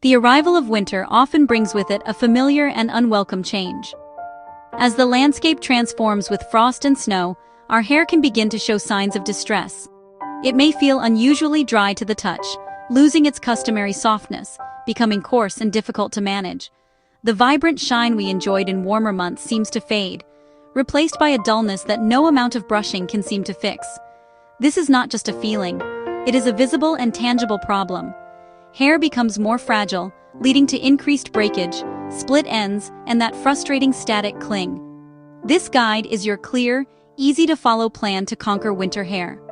The arrival of winter often brings with it a familiar and unwelcome change. As the landscape transforms with frost and snow, our hair can begin to show signs of distress. It may feel unusually dry to the touch, losing its customary softness, becoming coarse and difficult to manage. The vibrant shine we enjoyed in warmer months seems to fade, replaced by a dullness that no amount of brushing can seem to fix. This is not just a feeling, it is a visible and tangible problem. Hair becomes more fragile, leading to increased breakage, split ends, and that frustrating static cling. This guide is your clear, easy-to-follow plan to conquer winter hair.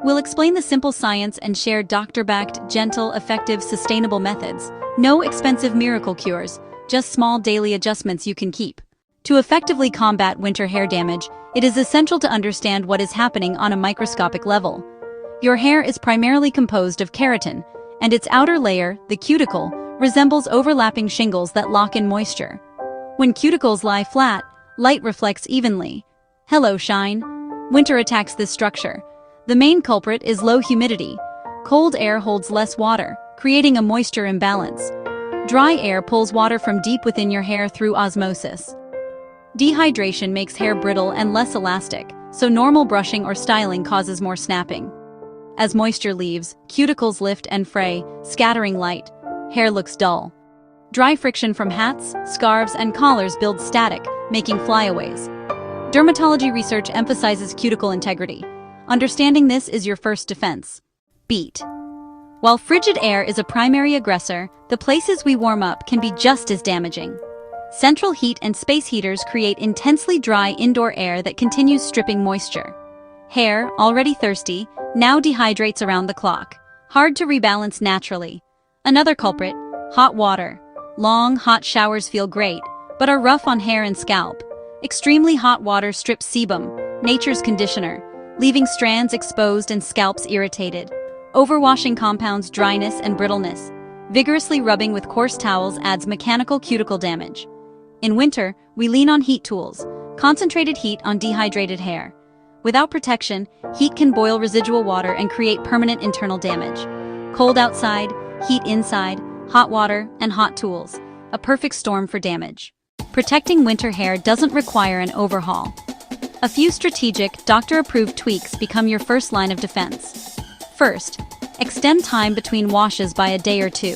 We'll explain the simple science and share doctor-backed, gentle, effective, sustainable methods. No expensive miracle cures, just small daily adjustments you can keep. To effectively combat winter hair damage, it is essential to understand what is happening on a microscopic level. Your hair is primarily composed of keratin, and its outer layer, the cuticle, resembles overlapping shingles that lock in moisture. When cuticles lie flat, light reflects evenly. Hello, shine. Winter attacks this structure. The main culprit is low humidity. Cold air holds less water, creating a moisture imbalance. Dry air pulls water from deep within your hair through osmosis. Dehydration makes hair brittle and less elastic, so normal brushing or styling causes more snapping. As moisture leaves, cuticles lift and fray, scattering light. Hair looks dull. Dry friction from hats, scarves, and collars builds static, making flyaways. Dermatology research emphasizes cuticle integrity. Understanding this is your first defense. Beat. While frigid air is a primary aggressor, the places we warm up can be just as damaging. Central heat and space heaters create intensely dry indoor air that continues stripping moisture. Hair, already thirsty, now dehydrates around the clock, hard to rebalance naturally. Another culprit, hot water. Long, hot showers feel great, but are rough on hair and scalp. Extremely hot water strips sebum, nature's conditioner, leaving strands exposed and scalps irritated. Overwashing compounds dryness and brittleness. Vigorously rubbing with coarse towels adds mechanical cuticle damage. In winter, we lean on heat tools, concentrated heat on dehydrated hair. Without protection, heat can boil residual water and create permanent internal damage. Cold outside, heat inside, hot water, and hot tools. A perfect storm for damage. Protecting winter hair doesn't require an overhaul. A few strategic, doctor-approved tweaks become your first line of defense. First, extend time between washes by a day or two.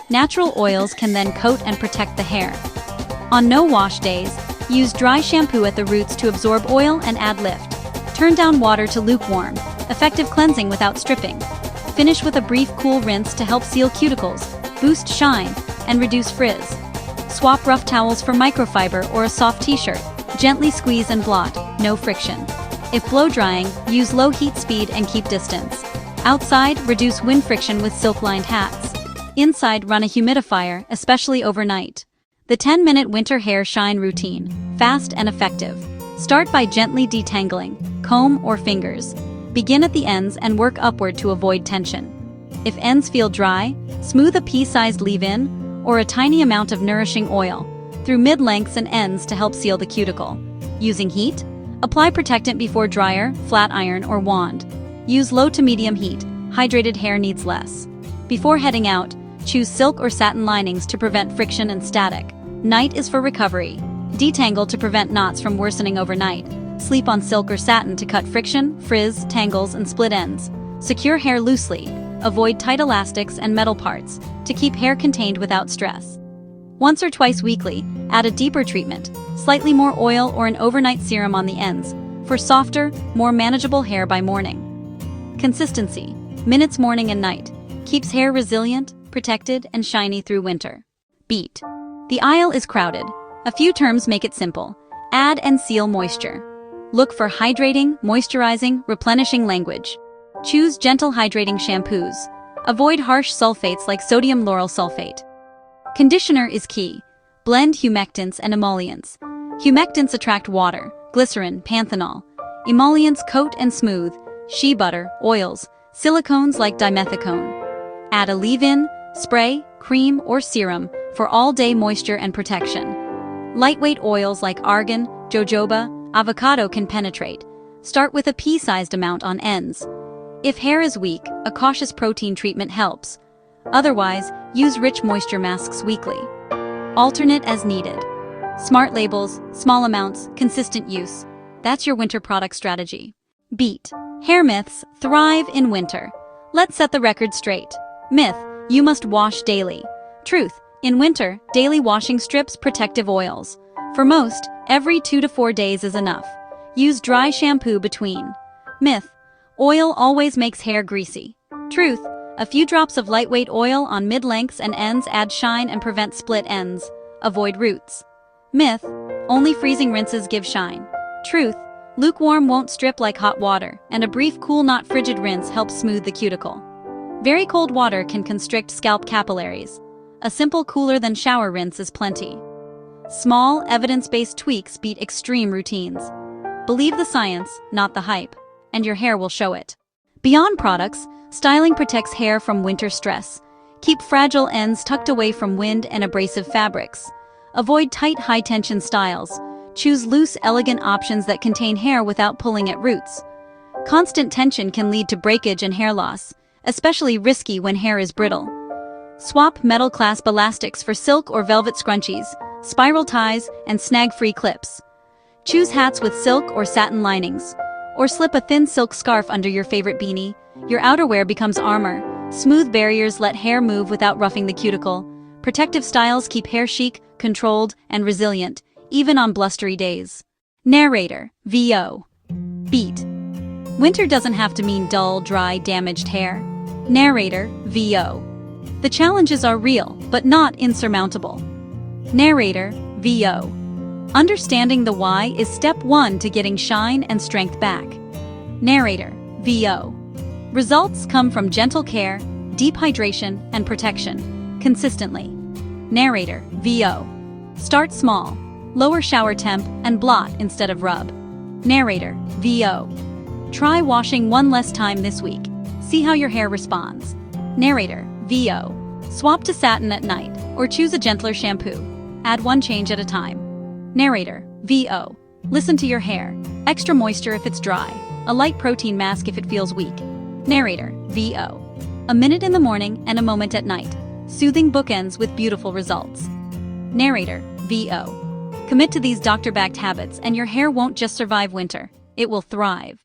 Natural oils can then coat and protect the hair. On no-wash days, use dry shampoo at the roots to absorb oil and add lift. Turn down water to lukewarm, effective cleansing without stripping. Finish with a brief cool rinse to help seal cuticles, boost shine, and reduce frizz. Swap rough towels for microfiber or a soft t-shirt. Gently squeeze and blot, no friction. If blow drying, use low heat speed and keep distance. Outside, reduce wind friction with silk-lined hats. Inside, run a humidifier, especially overnight. The 10-minute winter hair shine routine, fast and effective. Start by gently detangling, comb or fingers. Begin at the ends and work upward to avoid tension. If ends feel dry, smooth a pea-sized leave-in or a tiny amount of nourishing oil through mid-lengths and ends to help seal the cuticle. Using heat, apply protectant before dryer, flat iron, or wand. Use low to medium heat, hydrated hair needs less. Before heading out, choose silk or satin linings to prevent friction and static. Night is for recovery. Detangle to prevent knots from worsening overnight. Sleep on silk or satin to cut friction, frizz, tangles, and split ends. Secure hair loosely. Avoid tight elastics and metal parts to keep hair contained without stress. Once or twice weekly, add a deeper treatment, slightly more oil or an overnight serum on the ends, for softer, more manageable hair by morning. Consistency, minutes morning and night, keeps hair resilient, protected, and shiny through winter. Beat. The aisle is crowded. A few terms make it simple. Add and seal moisture. Look for hydrating, moisturizing, replenishing language. Choose gentle hydrating shampoos. Avoid harsh sulfates like sodium lauryl sulfate. Conditioner is key. Blend humectants and emollients. Humectants attract water, glycerin, panthenol. Emollients coat and smooth. Shea butter, oils, silicones like dimethicone. Add a leave-in, spray, cream, or serum for all-day moisture and protection. Lightweight oils like argan, jojoba, avocado can penetrate. Start with a pea-sized amount on ends. If hair is weak, a cautious protein treatment helps. Otherwise, use rich moisture masks weekly. Alternate as needed. Smart labels, small amounts, consistent use. That's your winter product strategy. Beat. Hair myths thrive in winter. Let's set the record straight. Myth, you must wash daily. Truth, in winter, daily washing strips protective oils. For most, every 2 to 4 days is enough. Use dry shampoo between. Myth, oil always makes hair greasy. Truth, a few drops of lightweight oil on mid-lengths and ends add shine and prevent split ends. Avoid roots. Myth, only freezing rinses give shine. Truth, lukewarm won't strip like hot water, and a brief cool not frigid rinse helps smooth the cuticle. Very cold water can constrict scalp capillaries. A simple cooler than shower rinse is plenty. Small, evidence-based tweaks beat extreme routines. Believe the science, not the hype, and your hair will show it. Beyond products, styling protects hair from winter stress. Keep fragile ends tucked away from wind and abrasive fabrics. Avoid tight, high-tension styles. Choose loose, elegant options that contain hair without pulling at roots. Constant tension can lead to breakage and hair loss, especially risky when hair is brittle. Swap metal clasp elastics for silk or velvet scrunchies, spiral ties, and snag-free clips. Choose hats with silk or satin linings, or slip a thin silk scarf under your favorite beanie. Your outerwear becomes armor. Smooth barriers let hair move without roughing the cuticle. Protective styles keep hair chic, controlled, and resilient, even on blustery days. Narrator, VO. Beat. Winter doesn't have to mean dull, dry, damaged hair. Narrator, VO. The challenges are real, but not insurmountable. Narrator, VO. Understanding the why is step 1 to getting shine and strength back. Narrator, VO. Results come from gentle care, deep hydration, and protection, consistently. Narrator, VO. Start small. Lower shower temp and blot instead of rub. Narrator, VO. Try washing one less time this week. See how your hair responds. Narrator, VO. Swap to satin at night, or choose a gentler shampoo. Add one change at a time. Narrator, VO. Listen to your hair. Extra moisture if it's dry. A light protein mask if it feels weak. Narrator, VO. A minute in the morning and a moment at night. Soothing bookends with beautiful results. Narrator, VO. Commit to these doctor-backed habits and your hair won't just survive winter, it will thrive.